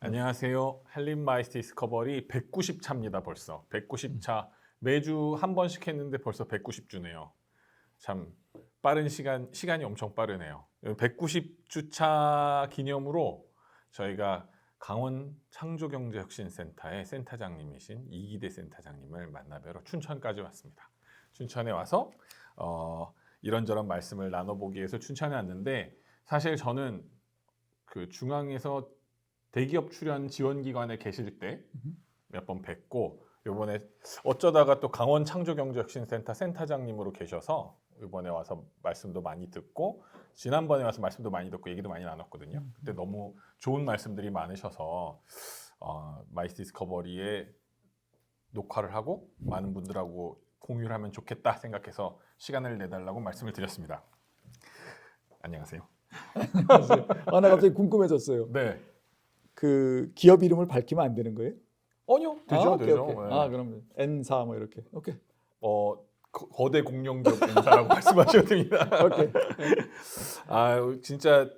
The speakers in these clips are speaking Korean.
안녕하세요. 헬린마이스트 디스커버리 190차입니다. 벌써 190차. 매주 한 번씩 했는데 벌써 190주네요. 참 빠른 시간이 엄청 빠르네요. 190주차 기념으로 저희가 강원 창조경제혁신센터의 센터장님이신 이기대 센터장님을 만나뵈러 춘천까지 왔습니다. 춘천에 와서 이런저런 말씀을 나눠보기 위해서 춘천에 왔는데, 사실 저는 그 중앙에서 대기업 출연 지원기관에 계실 때 몇 번 뵙고, 이번에 어쩌다가 또 강원 창조경제혁신센터 센터장님으로 계셔서 이번에 와서 말씀도 많이 듣고, 지난번에 와서 말씀도 많이 듣고 얘기도 많이 나눴거든요. 그때 너무 좋은 말씀들이 많으셔서 마이스 디스커버리에 녹화를 하고 많은 분들하고 공유를 하면 좋겠다 생각해서 시간을 내달라고 말씀을 드렸습니다. 안녕하세요. 나 갑자기 궁금해졌어요. 네. 그 기업 이름을 밝히면 안 되는 거예요? 아니요, 되죠, 오케이, 되죠. 오케이. 네. 그럼 N사 뭐 이렇게. 오케이. 거대 공룡기업 N사라고 말씀하셔도 됩니다. 오케이. 진짜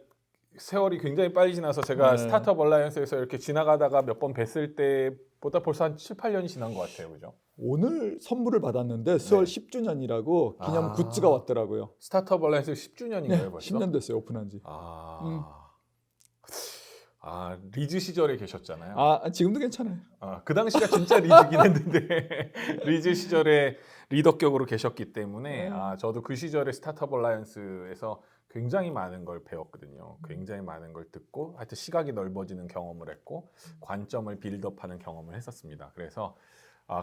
세월이 굉장히 빨리 지나서 제가 네. 스타트업 얼라이언스에서 이렇게 지나가다가 몇 번 뵀을 때보다 벌써 한 7, 8년이 지난 것 같아요. 그죠? 오늘 선물을 받았는데 수월 네. 10주년이라고 기념 굿즈가 왔더라고요. 스타트업 얼라이언스 10주년인가요, 네, 벌써? 10년 됐어요, 오픈한 지. 리즈 시절에 계셨잖아요. 지금도 괜찮아요. 그 당시가 진짜 리즈긴 했는데 리즈 시절에 리더격으로 계셨기 때문에 저도 그 시절에 스타트업 얼라이언스에서 굉장히 많은 걸 배웠거든요. 굉장히 많은 걸 듣고, 하여튼 시각이 넓어지는 경험을 했고, 관점을 빌드업하는 경험을 했었습니다. 그래서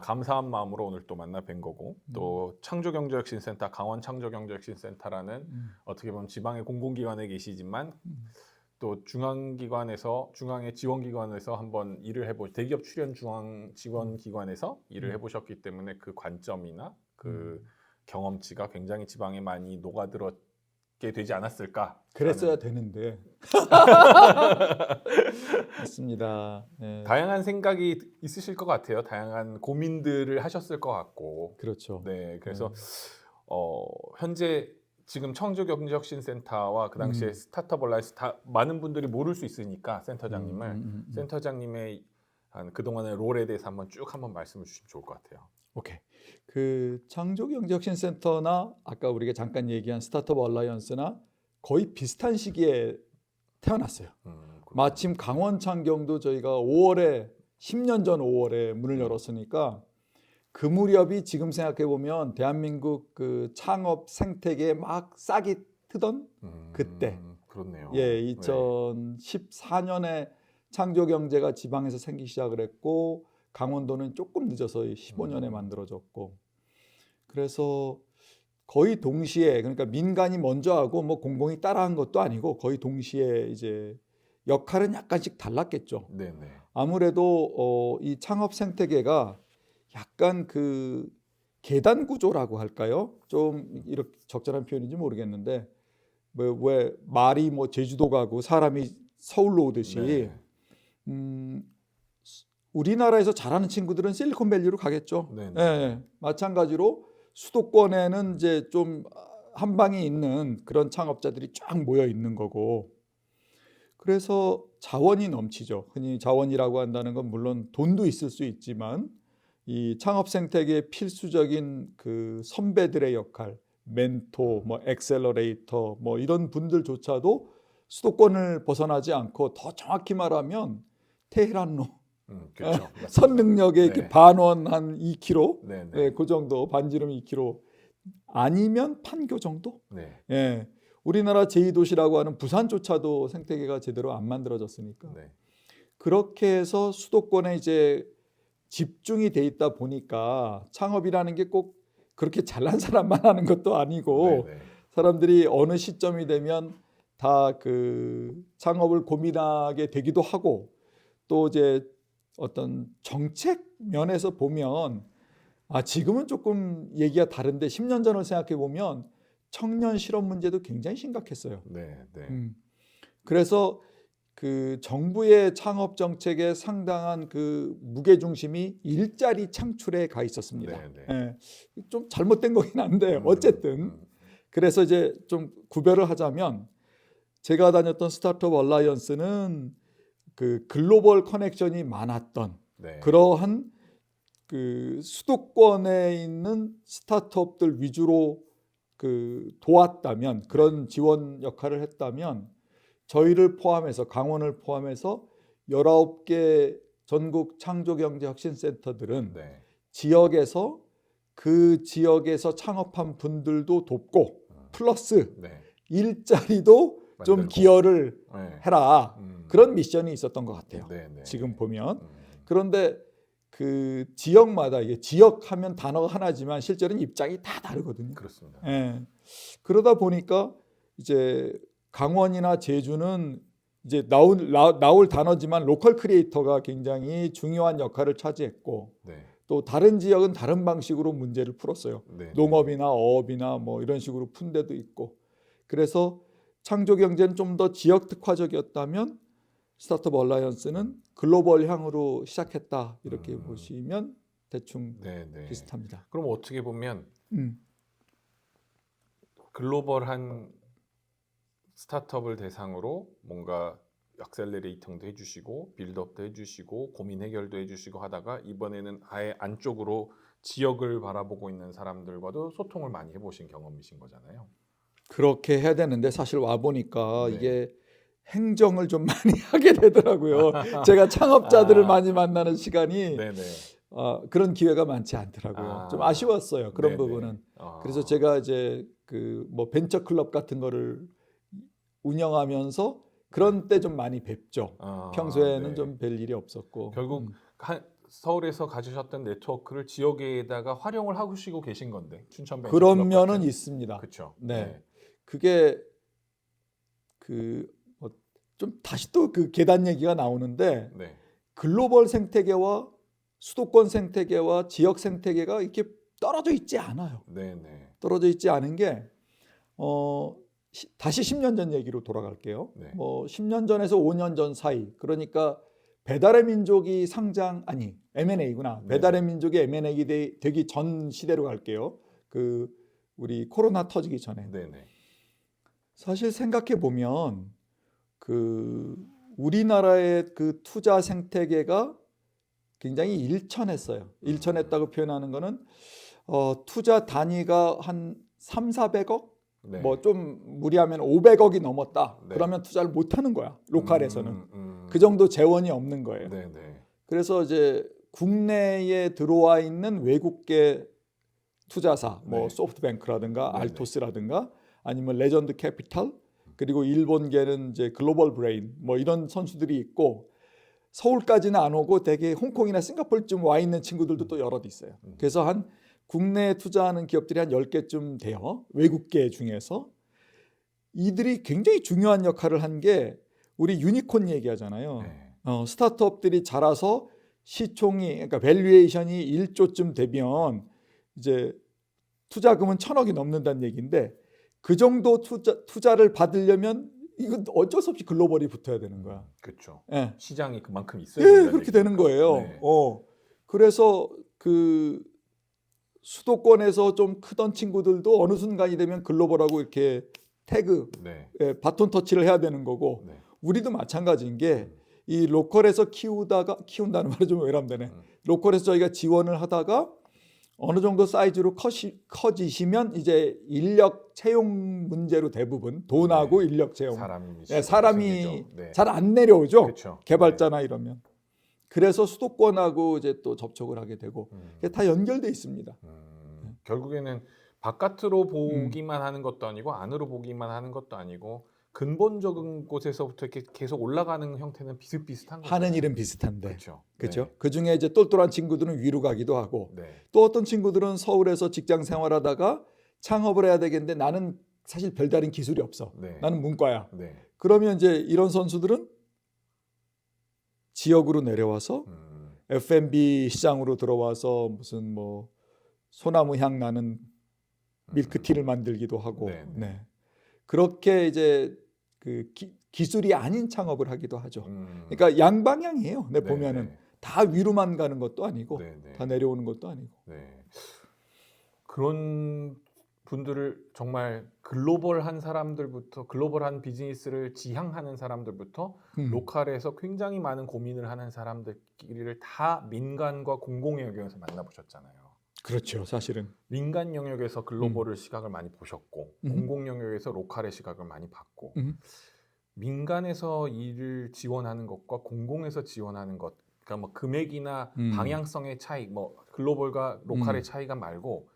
감사한 마음으로 오늘 또 만나 뵌 거고, 또 창조경제혁신센터, 강원 창조경제혁신센터라는 어떻게 보면 지방의 공공기관에 계시지만 또 중앙의 지원기관에서 한번 일을 해보, 대기업 출연 중앙 지원기관에서 일을 해보셨기 때문에 그 관점이나 그 경험치가 굉장히 지방에 많이 녹아들었게 되지 않았을까. 그랬어야 되는데. 맞습니다. 네. 다양한 생각이 있으실 것 같아요. 다양한 고민들을 하셨을 것 같고. 그렇죠. 네, 그래서 현재 지금 청조경제혁신센터와 그 당시에 스타트업 얼라이언스 다 많은 분들이 모를 수 있으니까 센터장님을 센터장님의 그동안의 롤에 대해서 한번 말씀을 주시면 좋을 것 같아요. 오케이. 그 창조경제혁신센터나 아까 우리가 잠깐 얘기한 스타트업 얼라이언스나 거의 비슷한 시기에 태어났어요. 마침 강원 창경도 저희가 10년 전 5월에 문을 열었으니까 그 무렵이 지금 생각해 보면 대한민국 그 창업 생태계에 막 싹이 트던 그때. 그렇네요. 예, 2014년에 창조경제가 지방에서 생기기 시작을 했고, 강원도는 조금 늦어서 15년에 만들어졌고, 그래서 거의 동시에, 그러니까 민간이 먼저 하고 뭐 공공이 따라한 것도 아니고 거의 동시에 이제 역할은 약간씩 달랐겠죠. 네네. 아무래도 이 창업 생태계가 약간 그 계단 구조라고 할까요? 좀 이렇게 적절한 표현인지 모르겠는데, 왜 말이 뭐 제주도 가고 사람이 서울로 오듯이 우리나라에서 잘하는 친구들은 실리콘밸리로 가겠죠. 예, 마찬가지로 수도권에는 이제 좀 한방에 있는 그런 창업자들이 쫙 모여 있는 거고, 그래서 자원이 넘치죠. 흔히 자원이라고 한다는 건 물론 돈도 있을 수 있지만 이 창업 생태계의 필수적인 그 선배들의 역할, 멘토, 뭐 엑셀러레이터, 뭐 이런 분들조차도 수도권을 벗어나지 않고, 더 정확히 말하면 테헤란로, 그렇죠. 선능력의 이렇게 반원 한 2km, 네. 그 정도, 반지름 2km 아니면 판교 정도. 네. 예, 우리나라 제2도시라고 하는 부산조차도 생태계가 제대로 안 만들어졌으니까. 네. 그렇게 해서 수도권에 이제 집중이 돼 있다 보니까 창업이라는 게 꼭 그렇게 잘난 사람만 하는 것도 아니고, 네네. 사람들이 어느 시점이 되면 다 그 창업을 고민하게 되기도 하고, 또 이제 어떤 정책 면에서 보면 지금은 조금 얘기가 다른데 10년 전을 생각해 보면 청년 실업 문제도 굉장히 심각했어요. 네. 그래서 그 정부의 창업 정책에 상당한 그 무게 중심이 일자리 창출에 가 있었습니다. 예, 좀 잘못된 거긴 한데 어쨌든 그래서 이제 좀 구별을 하자면, 제가 다녔던 스타트업 얼라이언스는 그 글로벌 커넥션이 많았던 네. 그러한 그 수도권에 있는 스타트업들 위주로 그 도왔다면 그런 지원 역할을 했다면 저희를 포함해서 강원을 포함해서 19개 전국 창조경제혁신센터들은 네. 지역에서 그 지역에서 창업한 분들도 돕고 플러스 네. 일자리도 좀 만들고. 기여를 네. 해라. 그런 미션이 있었던 것 같아요. 네, 네. 지금 보면. 음. 그런데 그 지역마다 이게 지역 하면 단어가 하나지만 실제로는 입장이 다 다르거든요. 그렇습니다. 예. 그러다 보니까 이제 강원이나 제주는 이제 나올 단어지만 로컬 크리에이터가 굉장히 중요한 역할을 차지했고 네. 또 다른 지역은 다른 방식으로 문제를 풀었어요. 네. 농업이나 어업이나 뭐 이런 식으로 푼 데도 있고. 그래서 창조 경제는 좀 더 지역 특화적이었다면 스타트업 얼라이언스는 글로벌 향으로 시작했다. 이렇게 보시면 대충 네, 네. 비슷합니다. 그럼 어떻게 보면 음. 글로벌한 스타트업을 대상으로 뭔가 액셀레레이팅도 해주시고 빌드업도 해주시고 고민 해결도 해주시고 하다가 이번에는 아예 안쪽으로 지역을 바라보고 있는 사람들과도 소통을 많이 해보신 경험이신 거잖아요. 그렇게 해야 되는데 사실 와 보니까 네. 이게 행정을 좀 많이 하게 되더라고요. 제가 창업자들을 많이 만나는 시간이 네네. 그런 기회가 많지 않더라고요. 좀 아쉬웠어요. 그런 네네. 부분은. 그래서 제가 이제 그 뭐 벤처 클럽 같은 거를 운영하면서 그런 때 좀 많이 뵙죠. 평소에는 네. 좀 뵐 일이 없었고. 결국 서울에서 가지셨던 네트워크를 지역에다가 활용을 하시고 계신 건데 춘천 벤처 그런 클럽 면은 같은. 있습니다. 그렇죠. 네. 그게 그 좀 다시 또 그 계단 얘기가 나오는데 네. 글로벌 생태계와 수도권 생태계와 지역 생태계가 이렇게 떨어져 있지 않아요. 네네. 떨어져 있지 않은 게 다시 10년 전 얘기로 돌아갈게요. 네. 뭐 10년 전에서 5년 전 사이, 그러니까 배달의 민족이 M&A구나. 네. 배달의 민족이 M&A 되기 전 시대로 갈게요. 그 우리 코로나 터지기 전에. 네네. 사실 생각해 보면 그 우리나라의 그 투자 생태계가 굉장히 일천했어요. 일천했다고 표현하는 거는 투자 단위가 한 3, 400억? 네. 뭐 좀 무리하면 500억이 넘었다. 네. 그러면 투자를 못 하는 거야. 로컬에서는. 그 정도 재원이 없는 거예요. 네네. 그래서 이제 국내에 들어와 있는 외국계 투자사, 뭐 네. 소프트뱅크라든가 네네. 알토스라든가 아니면 레전드 캐피탈, 그리고 일본계는 이제 글로벌 브레인, 뭐 이런 선수들이 있고 서울까지는 안 오고 되게 홍콩이나 싱가포르쯤 와 있는 친구들도 또 여럿 있어요. 그래서 한 국내에 투자하는 기업들이 한 10개쯤 돼요. 외국계 중에서. 이들이 굉장히 중요한 역할을 한 게 우리 유니콘 얘기하잖아요. 네. 스타트업들이 자라서 시총이, 그러니까 밸류에이션이 1조쯤 되면 이제 투자금은 1,000억이 넘는다는 얘기인데 그 정도 투자를 받으려면 이건 어쩔 수 없이 글로벌이 붙어야 되는 거야. 그렇죠. 예. 시장이 그만큼 있어야 예, 된다는 그렇게 얘기니까. 되는 거예요. 네. 그래서 그 수도권에서 좀 크던 친구들도 어느 순간이 되면 글로벌하고 이렇게 태그, 네. 바톤 터치를 해야 되는 거고 네. 우리도 마찬가지인 게 이 로컬에서 키운다는 말이 좀 외람되네. 로컬에서 저희가 지원을 하다가 어느 정도 사이즈로 커지시면 이제 인력 채용 문제로 대부분 돈하고 인력 채용 사람이 네. 잘 안 내려오죠. 그렇죠. 개발자나 이러면. 그래서 수도권하고 이제 또 접촉을 하게 되고 이게 다 연결돼 있습니다. 결국에는 바깥으로 보기만 하는 것도 아니고 안으로 보기만 하는 것도 아니고 근본적인 곳에서부터 이렇게 계속 올라가는 형태는 비슷비슷한 거죠. 하는 일은 비슷한데. 그렇죠. 그렇죠. 네. 그 중에 이제 똘똘한 친구들은 위로 가기도 하고 네. 또 어떤 친구들은 서울에서 직장 생활하다가 창업을 해야 되겠는데 나는 사실 별다른 기술이 없어. 네. 나는 문과야. 네. 그러면 이제 이런 선수들은 지역으로 내려와서 F&B 시장으로 들어와서 무슨 뭐 소나무 향 나는 밀크티를 만들기도 하고, 네. 네. 그렇게 이제 그 기술이 아닌 창업을 하기도 하죠. 그러니까 양방향이에요. 내 보면은 다 위로만 가는 것도 아니고 다 내려오는 것도 아니고. 네. 그런 분들을 정말 글로벌한 사람들부터 글로벌한 비즈니스를 지향하는 사람들부터 로컬에서 굉장히 많은 고민을 하는 사람들끼리를 다 민간과 공공 영역에서 만나보셨잖아요. 그렇죠, 사실은. 민간 영역에서 글로벌을 시각을 많이 보셨고 공공 영역에서 로컬의 시각을 많이 봤고 민간에서 일을 지원하는 것과 공공에서 지원하는 것, 그러니까 뭐 금액이나 방향성의 차이, 뭐 글로벌과 로컬의 차이가 말고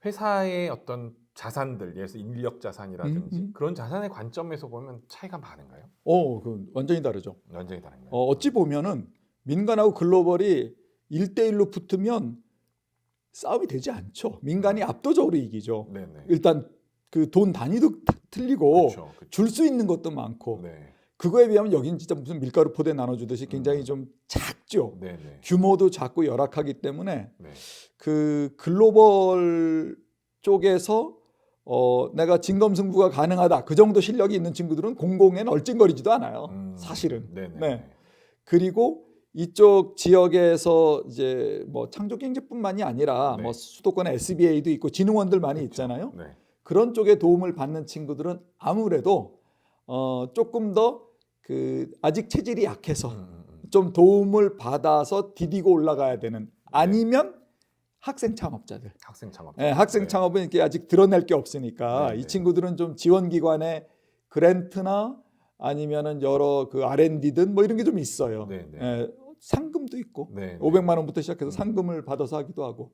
회사의 어떤 자산들, 예를 들어서 인력 자산이라든지 그런 자산의 관점에서 보면 차이가 많은가요? 그 완전히 다르죠. 완전히 다른가요? 어찌 보면은 민간하고 글로벌이 1대1로 붙으면 싸움이 되지 않죠. 민간이 압도적으로 이기죠. 네네. 일단 그 돈 단위도 틀리고 그쵸. 줄 수 있는 것도 많고 네. 그거에 비하면 여기는 진짜 무슨 밀가루 포대 나눠주듯이 굉장히 좀 작죠. 네네. 규모도 작고 열악하기 때문에 네. 그 글로벌 쪽에서 내가 진검승부가 가능하다 그 정도 실력이 있는 친구들은 공공에는 얼찐거리지도 않아요. 사실은. 네네. 네. 그리고 이쪽 지역에서 이제 뭐 창조경제뿐만이 아니라 네. 뭐 수도권에 SBA도 있고 진흥원들 많이 있잖아요. 네. 그런 쪽에 도움을 받는 친구들은 아무래도 조금 더 그 아직 체질이 약해서 좀 도움을 받아서 디디고 올라가야 되는, 아니면 학생 창업자들. 학생 창업. 네, 학생 창업은 이렇게 아직 드러낼 게 없으니까 이 친구들은 좀 지원기관의 그랜트나 아니면은 여러 그 R&D든 뭐 이런 게 좀 있어요. 상금도 있고 500만 원부터 시작해서 상금을 받아서 하기도 하고.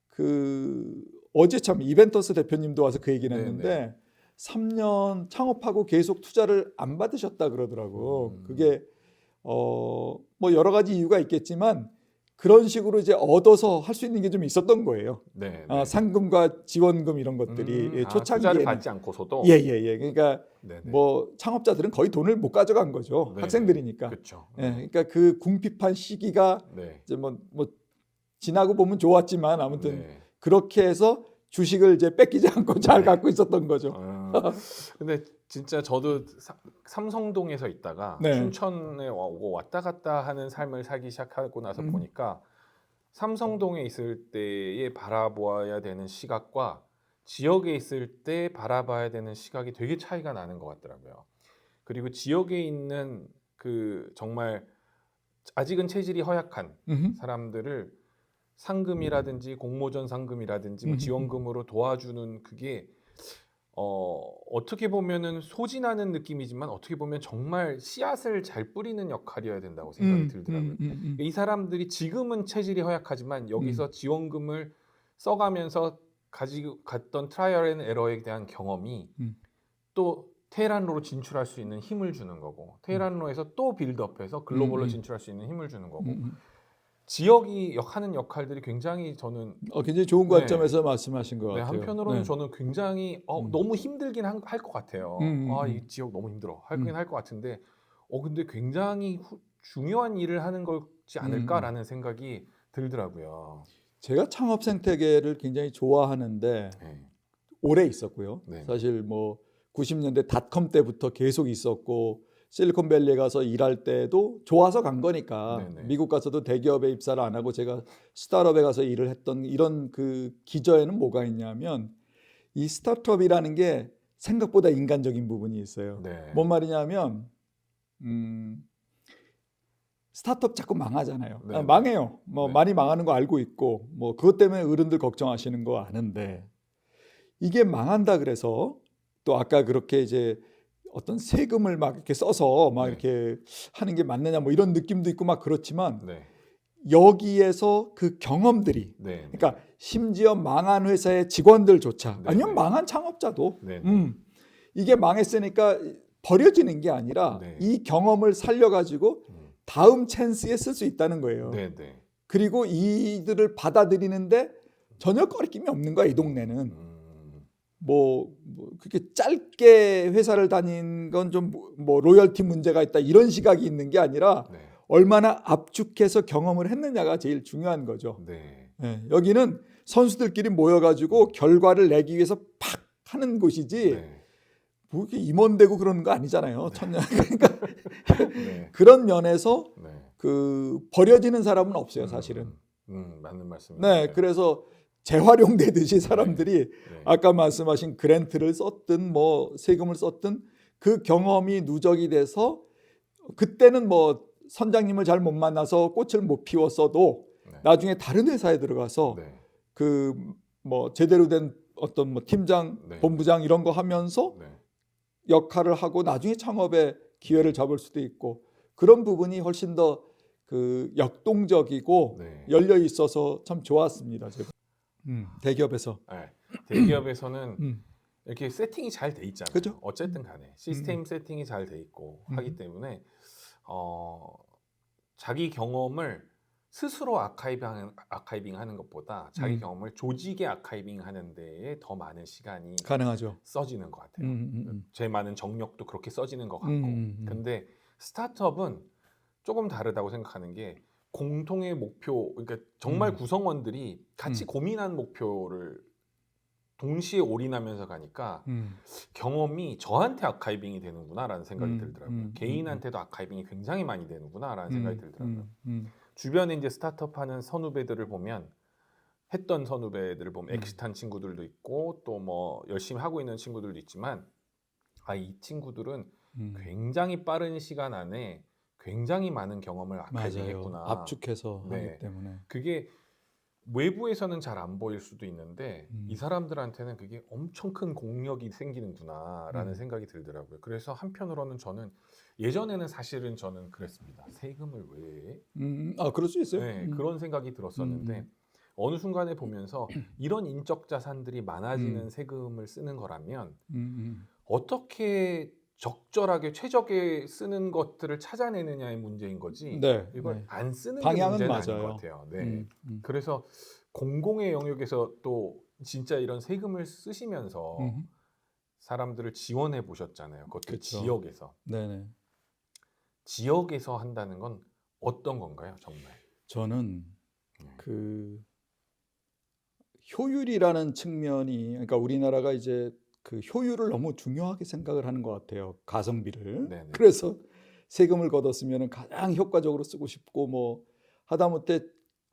그 어제 참 이벤터스 대표님도 와서 그 얘기를 했는데 3년 창업하고 계속 투자를 안 받으셨다 그러더라고. 그게 뭐 여러 가지 이유가 있겠지만 그런 식으로 이제 얻어서 할 수 있는 게 좀 있었던 거예요. 상금과 지원금 이런 것들이 초창기에 투자를 받지 않고서도. 그러니까 뭐 창업자들은 거의 돈을 못 가져간 거죠. 학생들이니까. 그렇죠. 그러니까 그 궁핍한 시기가 이제 뭐 지나고 보면 좋았지만 아무튼 그렇게 해서 주식을 이제 뺏기지 않고 잘 갖고 있었던 거죠. 근데 진짜 저도 삼성동에서 있다가 춘천에 오고 왔다 갔다 하는 삶을 살기 시작하고 나서 보니까 삼성동에 있을 때에 바라보아야 되는 시각과 지역에 있을 때 바라봐야 되는 시각이 되게 차이가 나는 것 같더라고요. 그리고 지역에 있는 그 정말 아직은 체질이 허약한 사람들을 상금이라든지 공모전 상금이라든지 뭐 지원금으로 도와주는 그게 어떻게 보면은 소진하는 느낌이지만 어떻게 보면 정말 씨앗을 잘 뿌리는 역할이어야 된다고 생각이 들더라고요. 이 사람들이 지금은 체질이 허약하지만 여기서 지원금을 써가면서 가지고 갔던 트라이얼 앤 에러에 대한 경험이 또 테헤란로로 진출할 수 있는 힘을 주는 거고, 테헤란로에서 또 빌드업해서 글로벌로 진출할 수 있는 힘을 주는 거고, 지역이 하는 역할들이 굉장히 저는 굉장히 좋은 관점에서 말씀하신 것 같아요. 한편으로는 저는 굉장히 너무 힘들긴 할 것 같아요. 이 지역 너무 힘들어. 하긴 할 것 같은데 근데 굉장히 중요한 일을 하는 거지 않을까라는 생각이 들더라고요. 제가 창업 생태계를 굉장히 좋아하는데 오래 있었고요. 사실 뭐 90년대 닷컴 때부터 계속 있었고 실리콘밸리에 가서 일할 때도 좋아서 간 거니까 미국 가서도 대기업에 입사를 안 하고 제가 스타트업에 가서 일을 했던 이런 그 기저에는 뭐가 있냐면 이 스타트업이라는 게 생각보다 인간적인 부분이 있어요. 뭔 말이냐면 스타트업 자꾸 망하잖아요. 망해요. 뭐 많이 망하는 거 알고 있고 뭐 그것 때문에 어른들 걱정하시는 거 아는데 이게 망한다 그래서 또 아까 그렇게 이제 어떤 세금을 막 이렇게 써서 막 이렇게 하는 게 맞느냐 뭐 이런 느낌도 있고 막 그렇지만 여기에서 그 경험들이 그러니까 심지어 망한 회사의 직원들조차 아니면 망한 창업자도 이게 망했으니까 버려지는 게 아니라 이 경험을 살려가지고 다음 찬스에 쓸 수 있다는 거예요. 그리고 이들을 받아들이는데 전혀 거리낌이 없는 거야 이 동네는. 뭐 그렇게 짧게 회사를 다닌 건 좀 뭐 로열티 문제가 있다 이런 시각이 있는 게 아니라 얼마나 압축해서 경험을 했느냐가 제일 중요한 거죠. 여기는 선수들끼리 모여가지고 결과를 내기 위해서 팍 하는 곳이지 뭐 이렇게 임원되고 그러는 거 아니잖아요. 천년 그러니까 그런 면에서 그 버려지는 사람은 없어요 사실은. 맞는 말씀입니다. 그래서 재활용되듯이 사람들이 네. 아까 말씀하신 그랜트를 썼든 뭐 세금을 썼든 그 경험이 누적이 돼서 그때는 뭐 선장님을 잘 못 만나서 꽃을 못 피웠어도 네. 나중에 다른 회사에 들어가서 네. 그 뭐 제대로 된 어떤 뭐 팀장, 네. 본부장 이런 거 하면서 네. 역할을 하고 나중에 창업의 기회를 잡을 수도 있고 그런 부분이 훨씬 더 그 역동적이고 네. 열려 있어서 참 좋았습니다. 제가. 대기업에서. 네. 대기업에서는 음. 이렇게 세팅이 잘 돼 있잖아요. 그죠? 어쨌든 간에 시스템 세팅이 잘 돼 있고 하기 때문에 자기 경험을 스스로 아카이빙 하는 것보다 자기 경험을 조직에 아카이빙 하는 데에 더 많은 시간이 가능하죠. 써지는 것 같아요. 제 많은 정력도 그렇게 써지는 것 같고. 근데 스타트업은 조금 다르다고 생각하는 게 공통의 목표, 그러니까 정말 구성원들이 같이 고민한 목표를 동시에 올인하면서 가니까 경험이 저한테 아카이빙이 되는구나라는 생각이 들더라고요. 개인한테도 아카이빙이 굉장히 많이 되는구나라는 생각이 들더라고요. 주변에 이제 스타트업 하는 선후배들을 보면 했던 선후배들을 보면 엑시트한 친구들도 있고 또 뭐 열심히 하고 있는 친구들도 있지만 이 친구들은 굉장히 빠른 시간 안에 굉장히 많은 경험을 아카이빙했구나. 압축해서 네. 하기 때문에. 그게 외부에서는 잘 안 보일 수도 있는데 이 사람들한테는 그게 엄청 큰 공력이 생기는구나라는 생각이 들더라고요. 그래서 한편으로는 저는 예전에는 사실은 저는 그랬습니다. 세금을 왜? 그럴 수 있어요. 네, 그런 생각이 들었었는데 어느 순간에 보면서 이런 인적 자산들이 많아지는 세금을 쓰는 거라면 어떻게 적절하게 최적에 쓰는 것들을 찾아내느냐의 문제인 거지 네, 이걸 네. 안 쓰는 게 방향은 문제는 아닌 맞아요. 것 같아요. 네. 그래서 공공의 영역에서 또 진짜 이런 세금을 쓰시면서 사람들을 지원해 보셨잖아요. 그것도 그쵸. 지역에서. 네네. 지역에서 한다는 건 어떤 건가요, 정말? 저는 그 효율이라는 측면이 그러니까 우리나라가 이제 그 효율을 너무 중요하게 생각을 하는 것 같아요. 가성비를. 네네. 그래서 세금을 걷었으면 가장 효과적으로 쓰고 싶고 뭐 하다못해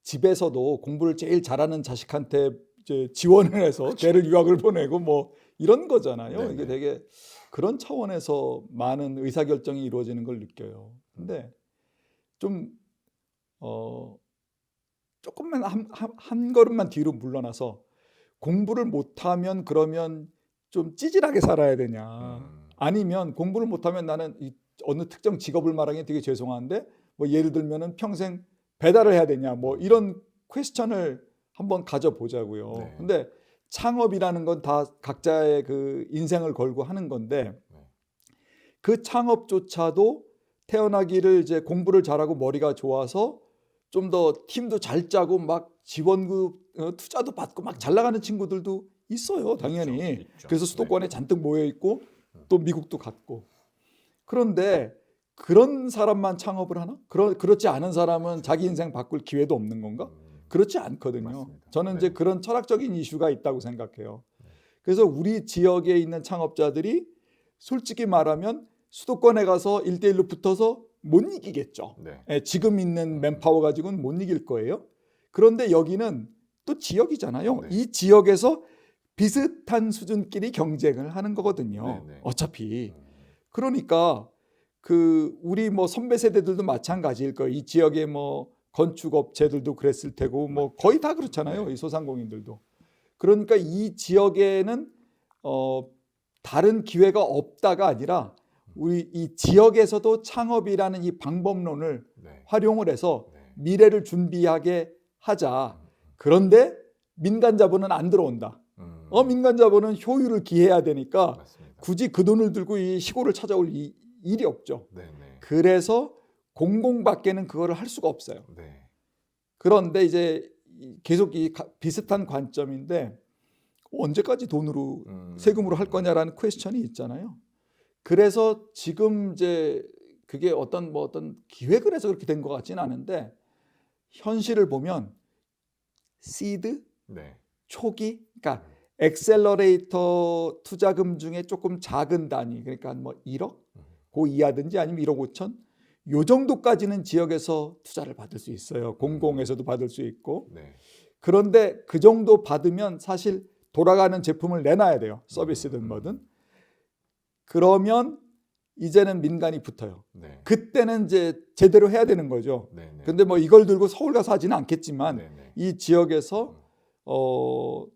집에서도 공부를 제일 잘하는 자식한테 이제 지원을 해서 그쵸. 걔를 유학을 보내고 뭐 이런 거잖아요. 네네. 이게 되게 그런 차원에서 많은 의사결정이 이루어지는 걸 느껴요. 근데 좀 조금만 한 걸음만 뒤로 물러나서 공부를 못하면 그러면 좀 찌질하게 살아야 되냐 아니면 공부를 못하면 나는 어느 특정 직업을 말하기 되게 죄송한데 뭐 예를 들면은 평생 배달을 해야 되냐 뭐 이런 퀘스천을 한번 가져보자고요. 네. 근데 창업이라는 건 다 각자의 그 인생을 걸고 하는 건데 그 창업조차도 태어나기를 이제 공부를 잘하고 머리가 좋아서 좀 더 팀도 잘 짜고 막 지원금 투자도 받고 막 잘 나가는 친구들도 있어요, 당연히. 있죠. 그래서 수도권에 잔뜩 모여 있고 또 미국도 갔고. 그런데 그런 사람만 창업을 하나? 그렇지 않은 사람은 자기 인생 바꿀 기회도 없는 건가? 그렇지 않거든요. 맞습니다. 저는 네. 이제 그런 철학적인 이슈가 있다고 생각해요. 그래서 우리 지역에 있는 창업자들이 솔직히 말하면 수도권에 가서 1대1로 붙어서 못 이기겠죠. 네. 지금 있는 맨파워 가지고는 못 이길 거예요. 그런데 여기는 또 지역이잖아요. 네. 이 지역에서 비슷한 수준끼리 경쟁을 하는 거거든요. 네. 어차피. 그러니까 그 우리 뭐 선배 세대들도 마찬가지일 거예요. 이 지역의 뭐 건축업체들도 그랬을 테고 뭐 거의 다 그렇잖아요. 네. 이 소상공인들도. 그러니까 이 지역에는 다른 기회가 없다가 아니라 우리 이 지역에서도 창업이라는 이 방법론을 활용을 해서 미래를 준비하게 하자. 그런데 민간 자본은 안 들어온다. 민간 자본은 효율을 기해야 되니까 맞습니다. 굳이 그 돈을 들고 이 시골을 찾아올 일이 없죠. 네네. 그래서 공공밖에는 그거를 할 수가 없어요. 네. 그런데 이제 계속 이 비슷한 관점인데 언제까지 돈으로 세금으로 할 거냐라는 퀘스천이 있잖아요. 그래서 지금 이제 그게 어떤 기획을 해서 그렇게 된 것 같지는 않은데 현실을 보면 시드, 네. 초기, 그러니까 엑셀러레이터 투자금 중에 조금 작은 단위, 그러니까 뭐 1억, 그 이하든지 아니면 1억 5천, 요 정도까지는 지역에서 투자를 받을 수 있어요. 공공에서도 받을 수 있고. 네. 그런데 그 정도 받으면 사실 돌아가는 제품을 내놔야 돼요. 서비스든 뭐든. 그러면 이제는 민간이 붙어요. 네. 그때는 이제 제대로 해야 되는 거죠. 네네. 근데 뭐 이걸 들고 서울 가서 하지는 않겠지만 네네. 이 지역에서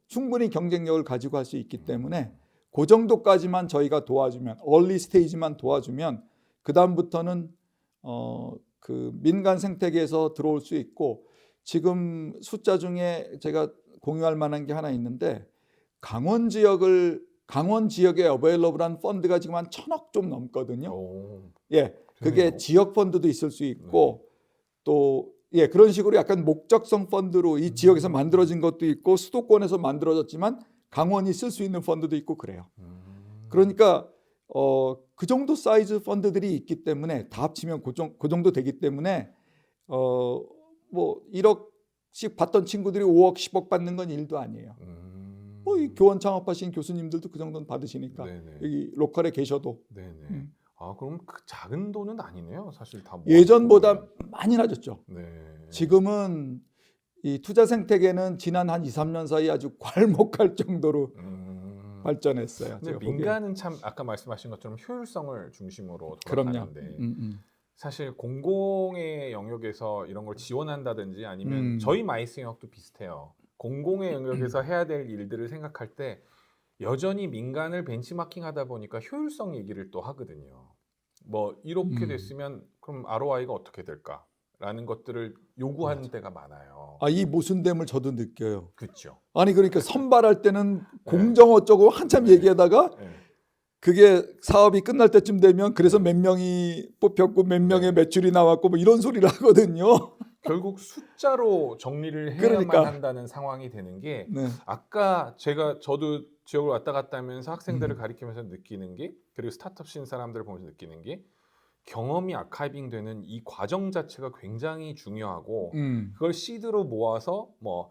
충분히 경쟁력을 가지고 할 수 있기 때문에 그 정도까지만 저희가 도와주면, 얼리 스테이지만 도와주면 그 다음부터는 그 민간 생태계에서 들어올 수 있고, 지금 숫자 중에 제가 공유할 만한 게 하나 있는데, 강원 지역에 어베일러블한 펀드가 지금 한 1,000억 좀 넘거든요. 오, 예, 그게 좋네요. 지역 펀드도 있을 수 있고 또 예, 그런 식으로 약간 목적성 펀드로 이 지역에서 만들어진 것도 있고 수도권에서 만들어졌지만 강원이 쓸 수 있는 펀드도 있고 그래요. 그러니까 그 정도 사이즈 펀드들이 있기 때문에 다 합치면 그 정도 되기 때문에 뭐 1억씩 받던 친구들이 5억, 10억 받는 건 일도 아니에요. 뭐 이 교원 창업하신 교수님들도 그 정도는 받으시니까 네네. 여기 로컬에 계셔도 네네. 아, 그럼 그 작은 돈은 아니네요. 사실 다 예전보다 모아놓고 보면. 많이 낮았죠. 네. 지금은 이 투자 생태계는 지난 한 2, 3년 사이 아주 괄목할 정도로 발전했어요. 근데 제가 민간은 참 아까 말씀하신 것처럼 효율성을 중심으로 그럼요. 돌아가는데 사실 공공의 영역에서 이런 걸 지원한다든지 아니면 저희 마이스 영역도 비슷해요. 공공의 영역에서 해야 될 일들을 생각할 때 여전히 민간을 벤치마킹하다 보니까 효율성 얘기를 또 하거든요. 뭐 이렇게 됐으면 그럼 ROI가 어떻게 될까라는 것들을 요구하는 때가 많아요. 이 모순됨을 저도 느껴요. 그렇죠. 아니 그러니까 선발할 때는 공정 어쩌고 한참 얘기하다가 그게 사업이 끝날 때쯤 되면 그래서 몇 명이 뽑혔고 몇 명의 매출이 나왔고 뭐 이런 소리를 하거든요. 결국 숫자로 정리를 해야만 그러니까. 한다는 상황이 되는 게 네. 아까 저도 지역을 왔다 갔다 하면서 학생들을 가리키면서 느끼는 게, 그리고 스타트업 신 사람들을 보면서 느끼는 게, 경험이 아카이빙 되는 이 과정 자체가 굉장히 중요하고 그걸 시드로 모아서 뭐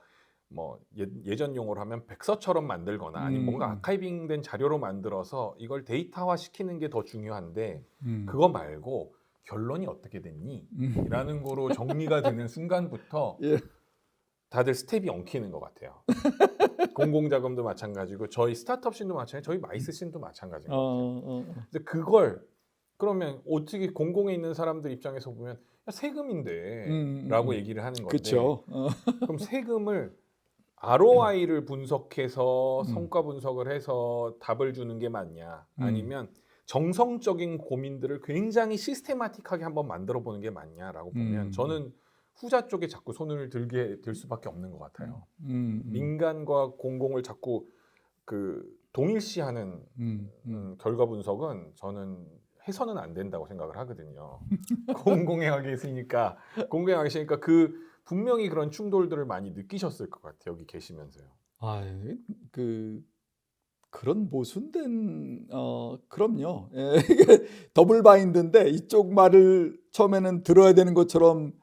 예전 용어로 하면 백서처럼 만들거나 아니면 뭔가 아카이빙 된 자료로 만들어서 이걸 데이터화 시키는 게 더 중요한데 그거 말고 결론이 어떻게 됐니? 라는 거로 정리가 되는 순간부터 예. 다들 스텝이 엉키는 것 같아요. 공공자금도 마찬가지고 저희 스타트업 씬도 마찬가지고 저희 마이스 씬도 마찬가지인 것 같아요. 근데 그걸 그러면 어떻게 공공에 있는 사람들 입장에서 보면 야, 세금인데 라고 얘기를 하는 건데 그렇죠. 그럼 세금을 ROI를 분석해서 성과 분석을 해서 답을 주는 게 맞냐, 아니면 정성적인 고민들을 굉장히 시스테마틱하게 한번 만들어 보는 게 맞냐라고 보면 저는 후자 쪽에 자꾸 손을 들게 될 수밖에 없는 것 같아요. 민간과 공공을 자꾸 그 동일시하는 결과 분석은 저는 해서는 안 된다고 생각을 하거든요. 공공에 가 계시니까 그 분명히 그런 충돌들을 많이 느끼셨을 것 같아요. 여기 계시면서요. 그런 모순된 그럼요. 예, 이게 더블 바인드인데 이쪽 말을 처음에는 들어야 되는 것처럼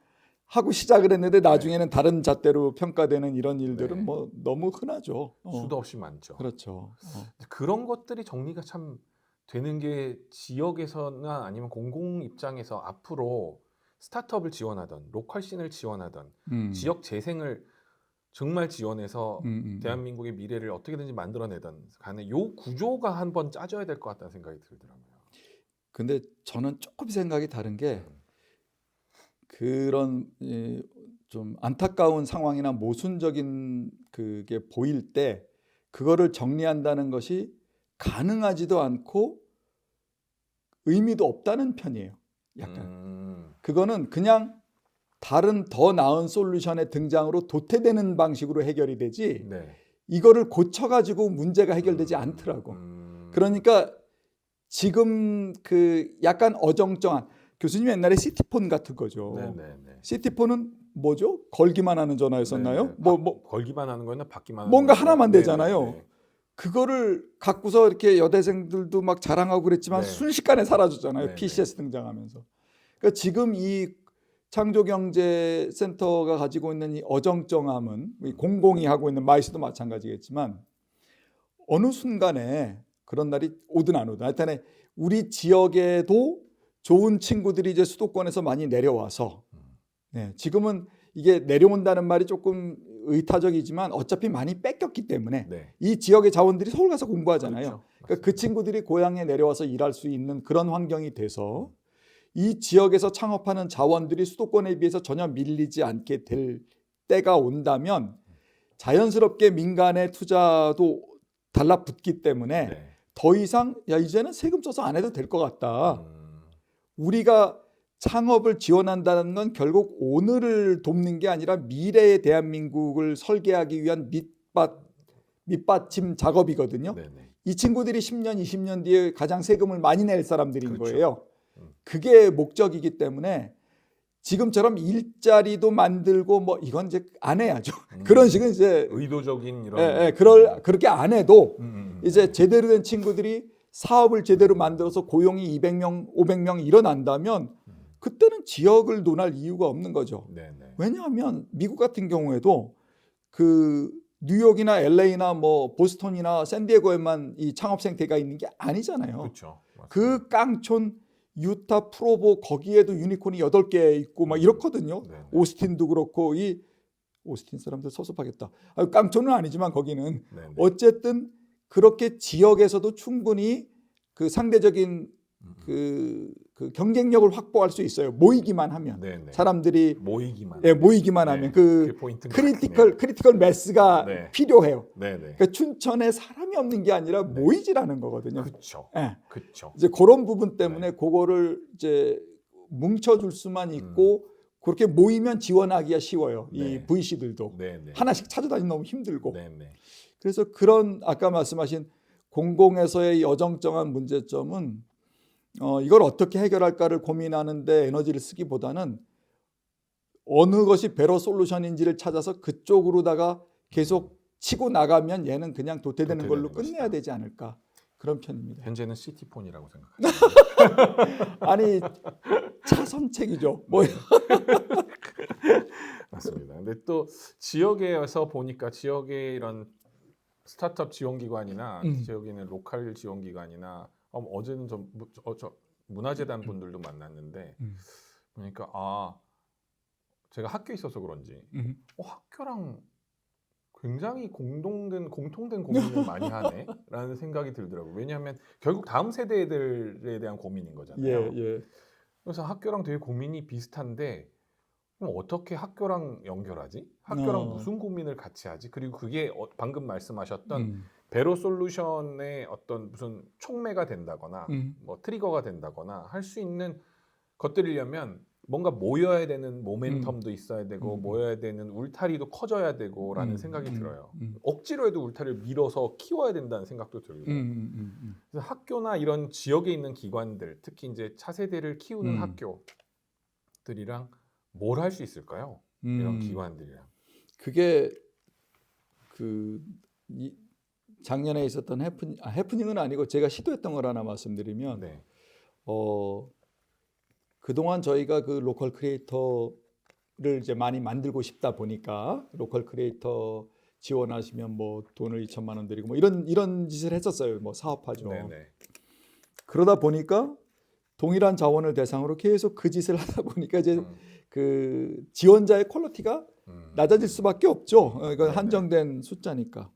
하고 시작을 했는데 나중에는 다른 잣대로 평가되는 이런 일들은 뭐 너무 흔하죠. 수도 없이 많죠. 그렇죠. 그런 것들이 정리가 참 되는 게 지역에서나 아니면 공공 입장에서 앞으로 스타트업을 지원하던 로컬 씬을 지원하던 지역 재생을 정말 지원해서 대한민국의 미래를 어떻게든지 만들어내던 간에 요 구조가 한번 짜져야 될 것 같다는 생각이 들더라고요. 근데 저는 조금 생각이 다른 게 그런 좀 안타까운 상황이나 모순적인 그게 보일 때 그거를 정리한다는 것이 가능하지도 않고 의미도 없다는 편이에요. 약간 그거는 그냥 다른 더 나은 솔루션의 등장으로 도태되는 방식으로 해결이 되지 이거를 고쳐가지고 문제가 해결되지 않더라고. 그러니까 지금 그 약간 어정쩡한 교수님 옛날에 시티폰 같은 거죠. 시티폰은 뭐죠? 걸기만 하는 전화였었나요? 걸기만 하는 거였나 받기만 하는 뭔가 거였나? 하나만 되잖아요. 그거를 갖고서 이렇게 여대생들도 막 자랑하고 그랬지만 순식간에 사라졌잖아요. PCS 등장하면서. 그러니까 지금 이 창조경제센터가 가지고 있는 이 어정쩡함은 공공이 하고 있는 마이스도 마찬가지겠지만 어느 순간에 그런 날이 오든 안 오든 하여튼 우리 지역에도 좋은 친구들이 이제 수도권에서 많이 내려와서 지금은 이게 내려온다는 말이 조금 의타적이지만 어차피 많이 뺏겼기 때문에 네. 이 지역의 자원들이 서울 가서 공부하잖아요. 그렇죠. 그러니까 그 친구들이 고향에 내려와서 일할 수 있는 그런 환경이 돼서 이 지역에서 창업하는 자원들이 수도권에 비해서 전혀 밀리지 않게 될 때가 온다면 자연스럽게 민간의 투자도 달라붙기 때문에 네. 더 이상 야 이제는 세금 써서 안 해도 될 것 같다. 음, 우리가 창업을 지원한다는 건 결국 오늘을 돕는 게 아니라 미래의 대한민국을 설계하기 위한 밑받침 작업이거든요. 네네. 이 친구들이 10년, 20년 뒤에 가장 세금을 많이 낼 사람들인 그렇죠. 거예요. 음. 그게 목적이기 때문에 지금처럼 일자리도 만들고 뭐 이건 이제 안 해야죠. 그런 식은 이제 의도적인 이런 그렇게 안 해도 음. 이제 제대로 된 친구들이 사업을 제대로 만들어서 고용이 200명, 500명 일어난다면 그때는 지역을 논할 이유가 없는 거죠. 네네. 왜냐하면 미국 같은 경우에도 그 뉴욕이나 LA나 뭐 보스턴이나 샌디에고에만 이 창업 생태가 있는 게 아니잖아요. 그렇죠. 그 깡촌 유타 프로보 거기에도 유니콘이 8개 있고 막 이렇거든요. 네네. 오스틴도 그렇고 이 오스틴 사람들 섭섭하겠다. 깡촌은 아니지만 거기는 네네. 어쨌든 그렇게 지역에서도 충분히 그 상대적인 그 경쟁력을 확보할 수 있어요. 모이기만 하면 네네. 사람들이 모이기만 모이기만 네. 하면 그 그게 포인트인 것 크리티컬 매스가 네. 필요해요. 네네. 그러니까 춘천에 사람이 없는 게 아니라 네. 모이지라는 거거든요. 그렇죠. 예. 그렇죠. 이제 그런 부분 때문에 네. 그거를 이제 뭉쳐줄 수만 있고 그렇게 모이면 지원하기가 쉬워요. 이 네. VC들도 네네. 하나씩 찾아다니면 너무 힘들고. 네네. 그래서 그런 아까 말씀하신 공공에서의 어정쩡한 문제점은 이걸 어떻게 해결할까를 고민하는데 에너지를 쓰기보다는 어느 것이 베러 솔루션인지를 찾아서 그쪽으로다가 계속 치고 나가면 얘는 그냥 도태되는 걸로 도태되는 끝내야 것이다. 되지 않을까 그런 편입니다. 현재는 시티폰이라고 생각하죠. 아니 차선책이죠. 뭐 맞습니다. 근데 또 지역에서 보니까 지역의 이런 스타트업 지원기관이나 지역에 있는 로컬 지원기관이나 어제는 저 문화재단 분들도 만났는데 보니까 제가 학교에 있어서 그런지 학교랑 굉장히 공통된 고민을 많이 하네라는 생각이 들더라고요. 왜냐하면 결국 다음 세대들에 대한 고민인 거잖아요. 예. 그래서 학교랑 되게 고민이 비슷한데 그럼 어떻게 학교랑 연결하지? 학교랑 무슨 고민을 같이 하지? 그리고 그게 방금 말씀하셨던 베로 솔루션의 어떤 무슨 촉매가 된다거나 뭐 트리거가 된다거나 할 수 있는 것들이려면 뭔가 모여야 되는 모멘텀도 있어야 되고 모여야 되는 울타리도 커져야 되고라는 생각이 들어요. 억지로 해도 울타리를 밀어서 키워야 된다는 생각도 들고 그래서 학교나 이런 지역에 있는 기관들 특히 이제 차세대를 키우는 학교들이랑 뭘 할 수 있을까요? 이런 기관들이랑. 그게 작년에 있었던 해프닝은 아니고 제가 시도했던 걸 하나 말씀드리면 네. 그동안 저희가 그 로컬 크리에이터를 이제 많이 만들고 싶다 보니까 로컬 크리에이터 지원하시면 뭐 돈을 2천만 원 드리고 뭐 이런 짓을 했었어요. 뭐 사업하죠. 네네. 그러다 보니까 동일한 자원을 대상으로 계속 그 짓을 하다 보니까 이제 그 지원자의 퀄리티가 낮아질 수밖에 없죠. 이건 한정된 숫자니까.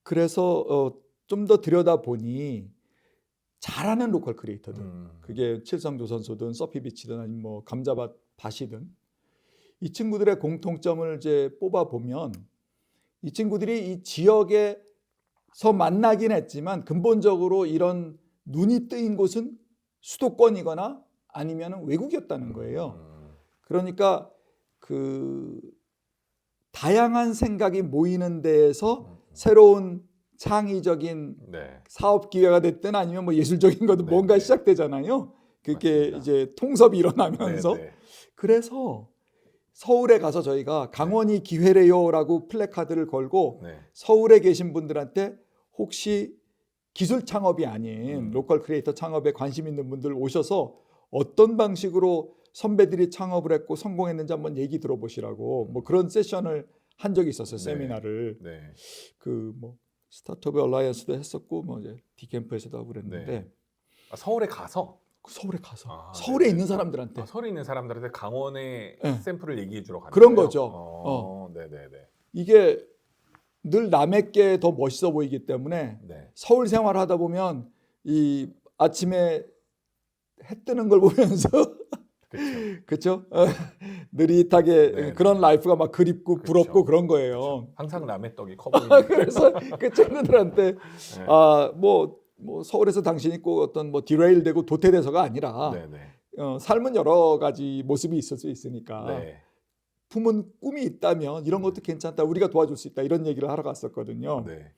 그래서 좀 더 들여다보니 잘하는 로컬 크리에이터들, 그게 칠성조 선수든 서피비치든 아니면 뭐 감자밭이든 이 친구들의 공통점을 이제 뽑아 보면 이 친구들이 이 지역에서 만나긴 했지만 근본적으로 이런 눈이 뜨인 곳은 수도권이거나 아니면 외국이었다는 거예요. 그러니까 그 다양한 생각이 모이는 데에서 새로운 창의적인 사업 기회가 됐든 아니면 뭐 예술적인 것도 뭔가 시작되잖아요. 그게 맞습니다. 이제 통섭이 일어나면서 그래서 서울에 가서 저희가 강원이 기회래요라고 플래카드를 걸고 서울에 계신 분들한테 혹시 기술 창업이 아닌 로컬 크리에이터 창업에 관심 있는 분들 오셔서 어떤 방식으로 선배들이 창업을 했고 성공했는지 한번 얘기 들어보시라고 뭐 그런 세션을 한 적이 있었어요. 세미나를. 그 뭐 스타트업 얼라이언스도 했었고 뭐 이제 디캠프에서도 하고 그랬는데 서울에 가서 서울에 가서 아, 서울에 네네. 있는 사람들한테 서울에 있는 사람들한테 강원의 네. 샘플을 얘기해 주러 가는 그런 거예요? 거죠. 네네네. 이게 늘 남의 게 더 멋있어 보이기 때문에 네. 서울 생활을 하다 보면 이 아침에 해 뜨는 걸 보면서 그렇죠. 그렇죠? 느릿하게 네, 그런 네. 라이프가 막 그립고 그쵸. 부럽고 그런 그렇죠. 거예요. 항상 남의 떡이 커 보이는. 그래서 그 친구들한테 네. 뭐 서울에서 당신이 꼭 어떤 뭐 디레일되고 도태돼서가 아니라 네네. 삶은 여러 가지 모습이 있을 수 있으니까 네. 품은 꿈이 있다면 이런 것도 괜찮다. 우리가 도와줄 수 있다. 이런 얘기를 하러 갔었거든요. 네.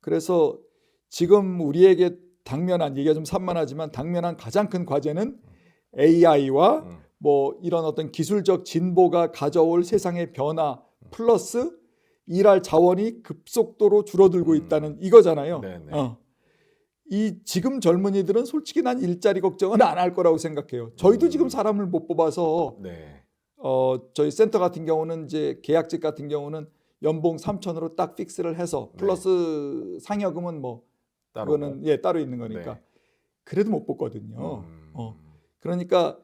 그래서 지금 우리에게 당면한 얘기가 좀 산만하지만 당면한 가장 큰 과제는 AI와 뭐 이런 어떤 기술적 진보가 가져올 세상의 변화 플러스 일할 자원이 급속도로 줄어들고 있다는 이거잖아요. 네네. 이 지금 젊은이들은 솔직히 난 일자리 걱정은 안 할 거라고 생각해요. 저희도 지금 사람을 못 뽑아서 네. 저희 센터 같은 경우는 이제 계약직 같은 경우는 연봉 3천으로 딱 픽스를 해서 플러스 상여금은 뭐 따로고? 그거는 따로 있는 거니까 네. 그래도 못 뽑거든요. 그러니까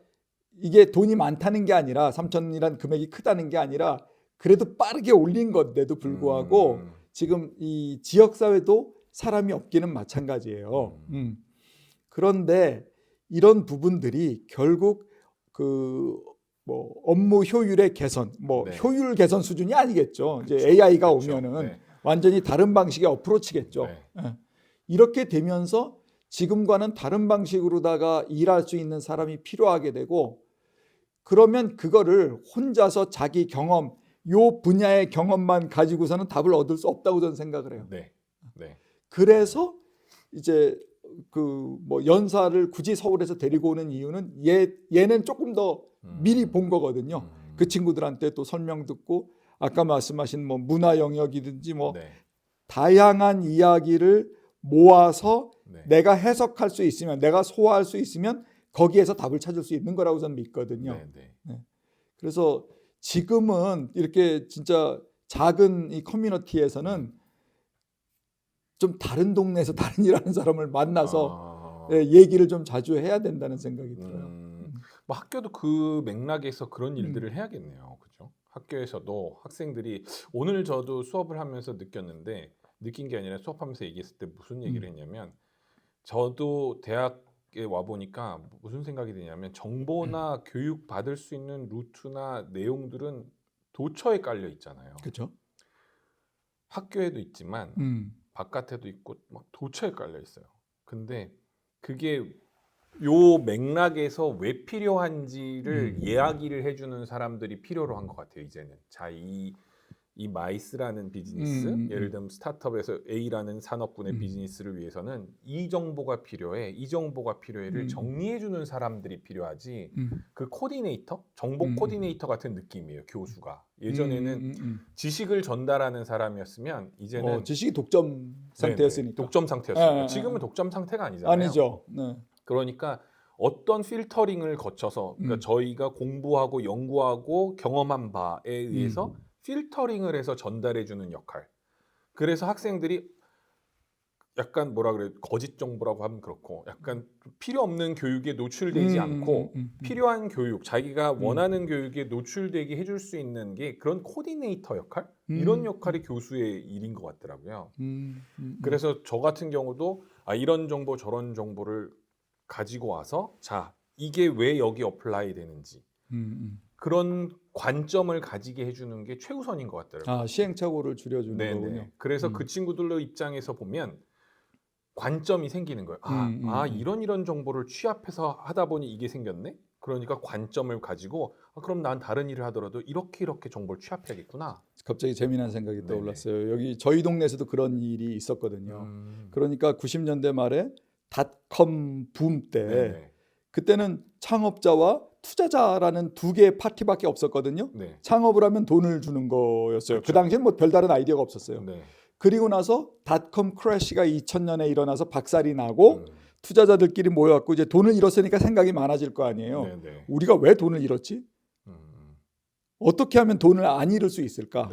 이게 돈이 많다는 게 아니라 3천이란 금액이 크다는 게 아니라 그래도 빠르게 올린 건데도 불구하고 지금 이 지역 사회도 사람이 없기는 마찬가지예요. 그런데 이런 부분들이 결국 그 뭐 업무 효율의 개선, 뭐 네. 효율 개선 수준이 아니겠죠. 그쵸, 이제 AI가 그쵸. 오면은 네. 완전히 다른 방식의 어프로치겠죠. 네. 이렇게 되면서 지금과는 다른 방식으로다가 일할 수 있는 사람이 필요하게 되고 그러면 그거를 혼자서 자기 경험, 요 분야의 경험만 가지고서는 답을 얻을 수 없다고 저는 생각을 해요. 네. 네. 그래서 이제 그 뭐 연사를 굳이 서울에서 데리고 오는 이유는 얘는 조금 더 미리 본 거거든요. 그 친구들한테 또 설명 듣고 아까 말씀하신 뭐 문화 영역이든지 뭐 네. 다양한 이야기를 모아서 네. 내가 해석할 수 있으면 내가 소화할 수 있으면 거기에서 답을 찾을 수 있는 거라고 저는 믿거든요. 네. 그래서 지금은 이렇게 진짜 작은 이 커뮤니티에서는 좀 다른 동네에서 다른 일하는 사람을 만나서 얘기를 좀 자주 해야 된다는 생각이 들어요. 뭐 학교도 그 맥락에서 그런 일들을 해야겠네요. 그죠? 학교에서도 학생들이 오늘 저도 수업을 하면서 느낀 게 아니라 수업하면서 얘기했을 때 무슨 얘기를 했냐면 저도 대학에 와 보니까 무슨 생각이 드냐면 정보나 교육 받을 수 있는 루트나 내용들은 도처에 깔려 있잖아요. 그렇죠? 학교에도 있지만 바깥에도 있고 막 도처에 깔려 있어요. 근데 그게 요 맥락에서 왜 필요한지를 이야기를 해주는 사람들이 필요로 한 것 같아요. 이제는 자, 이 마이스라는 비즈니스, 예를 들면 스타트업에서 A라는 산업군의 비즈니스를 위해서는 이 정보가 필요해, 이 정보가 필요해를 정리해주는 사람들이 필요하지. 그 코디네이터, 정보 코디네이터 같은 느낌이에요. 교수가 예전에는 지식을 전달하는 사람이었으면 이제는 지식이 독점 상태였으니까. 독점 상태였으니까 지금은 독점 상태가 아니잖아요. 아니죠. 네. 그러니까 어떤 필터링을 거쳐서 그러니까 저희가 공부하고 연구하고 경험한 바에 의해서 필터링을 해서 전달해 주는 역할. 그래서 학생들이 약간 뭐라 그래, 거짓 정보라고 하면 그렇고 약간 필요 없는 교육에 노출되지 않고 필요한 교육, 자기가 원하는 교육에 노출되게 해줄 수 있는 게 그런 코디네이터 역할, 이런 역할이 교수의 일인 것 같더라고요. 그래서 저 같은 경우도 이런 정보 저런 정보를 가지고 와서 자, 이게 왜 여기 어플라이 되는지 그런 관점을 가지게 해주는 게 최우선인 것 같더라고요. 시행착오를 줄여주는 거군요. 그래서 그 친구들 입장에서 보면 관점이 생기는 거예요. 이런 정보를 취합해서 하다 보니 이게 생겼네? 그러니까 관점을 가지고 그럼 난 다른 일을 하더라도 이렇게 정보를 취합해야겠구나. 갑자기 재미난 생각이 떠올랐어요. 여기 저희 동네에서도 그런 일이 있었거든요. 그러니까 90년대 말에 닷컴 붐 때 그때는 창업자와 투자자라는 두 개의 파티밖에 없었거든요. 창업을 하면 돈을 주는 거였어요. 그 당시엔 뭐 별다른 아이디어가 없었어요. 그리고 나서 닷컴 크래시가 2000년에 일어나서 박살이 나고 투자자들끼리 모여갖고 이제 돈을 잃었으니까 생각이 많아질 거 아니에요. 우리가 왜 돈을 잃었지? 어떻게 하면 돈을 안 잃을 수 있을까?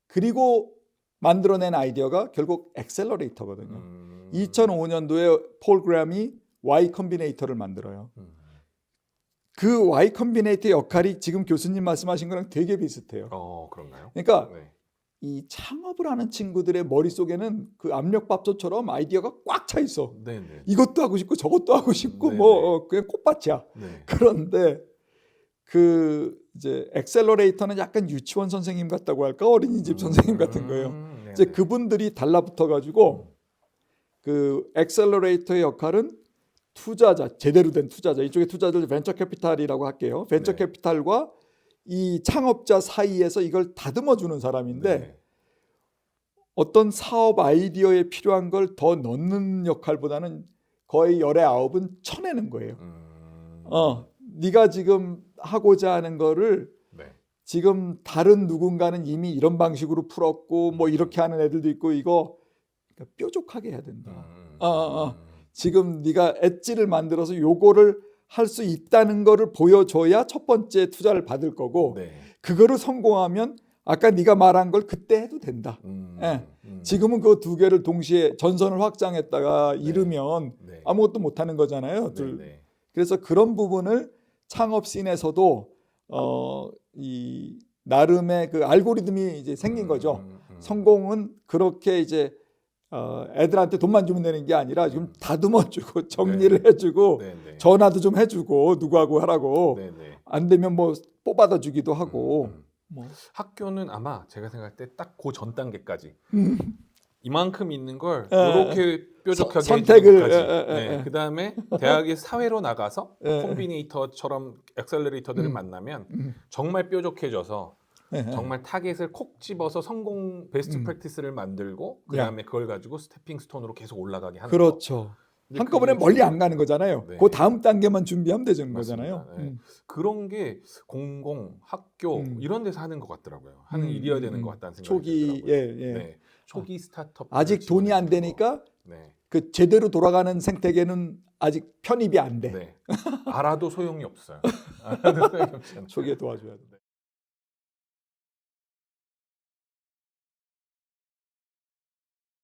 그리고 만들어낸 아이디어가 결국 엑셀러레이터거든요. 2005년도에 폴 그램이 Y 컴비네이터를 만들어요. 음. 그 Y 컴비네이터 역할이 지금 교수님 말씀하신 거랑 되게 비슷해요. 그런가요? 그러니까 네. 이 창업을 하는 친구들의 머릿속에는 그 압력밥솥처럼 아이디어가 꽉 차 있어. 네네. 이것도 하고 싶고 저것도 하고 싶고 네네. 뭐 그냥 꽃밭이야. 네. 그런데 그 이제 엑셀러레이터는 약간 유치원 선생님 같다고 할까 어린이집 선생님 같은 거예요. 네네. 이제 그분들이 달라붙어 가지고 그 엑셀러레이터의 역할은 투자자, 제대로 된 투자자, 이쪽에 투자자를 벤처 캐피탈이라고 할게요. 벤처 네. 캐피탈과 이 창업자 사이에서 이걸 다듬어 주는 사람인데 네. 어떤 사업 아이디어에 필요한 걸 더 넣는 역할보다는 거의 열의 아홉은 쳐내는 거예요. 네가 지금 하고자 하는 거를 네. 지금 다른 누군가는 이미 이런 방식으로 풀었고 뭐 이렇게 하는 애들도 있고 이거 그러니까 뾰족하게 해야 된다. 지금 네가 엣지를 만들어서 요거를 할 수 있다는 거를 보여줘야 첫 번째 투자를 받을 거고 네. 그거를 성공하면 아까 네가 말한 걸 그때 해도 된다. 지금은 그 두 개를 동시에 전선을 확장했다가 잃으면 네. 아무것도 못 하는 거잖아요. 네. 그래서 그런 부분을 창업 씬에서도 이 나름의 그 알고리즘이 이제 생긴 거죠. 성공은 그렇게 이제 애들한테 돈만 주면 되는 게 아니라 지금 다듬어주고 정리를 해주고 네네. 전화도 좀 해주고 누구하고 하라고 네네. 안 되면 뭐 뽑아다 주기도 하고 뭐. 학교는 아마 제가 생각할 때 딱 그 전 단계까지 이만큼 있는 걸 예, 이렇게 뾰족하게 선택을, 해주는 것까지. 그 다음에 대학의 사회로 나가서 예. 콤비네이터처럼 엑셀러레이터들을 만나면 정말 뾰족해져서 예. 정말 타겟을 콕 집어서 성공 베스트 프랙티스를 만들고 그 다음에 그걸 가지고 스태핑 스톤으로 계속 올라가게 하는 거. 그렇죠. 근데 한꺼번에 그게 멀리 안 가는 거잖아요. 네. 그 다음 단계만 준비하면 되는 맞습니다. 거잖아요. 네. 그런 게 공공, 학교 이런 데서 하는 것 같더라고요. 하는 일이어야 되는 것 같다는 생각이 초기 들더라고요. 예. 네. 초기 스타트업 아직 돈이 안 되니까 네. 그 제대로 돌아가는 생태계는 아직 편입이 안 돼. 네. 알아도 소용이 없어요. 알아도 소용이 없어요. 초기에 도와줘야 돼.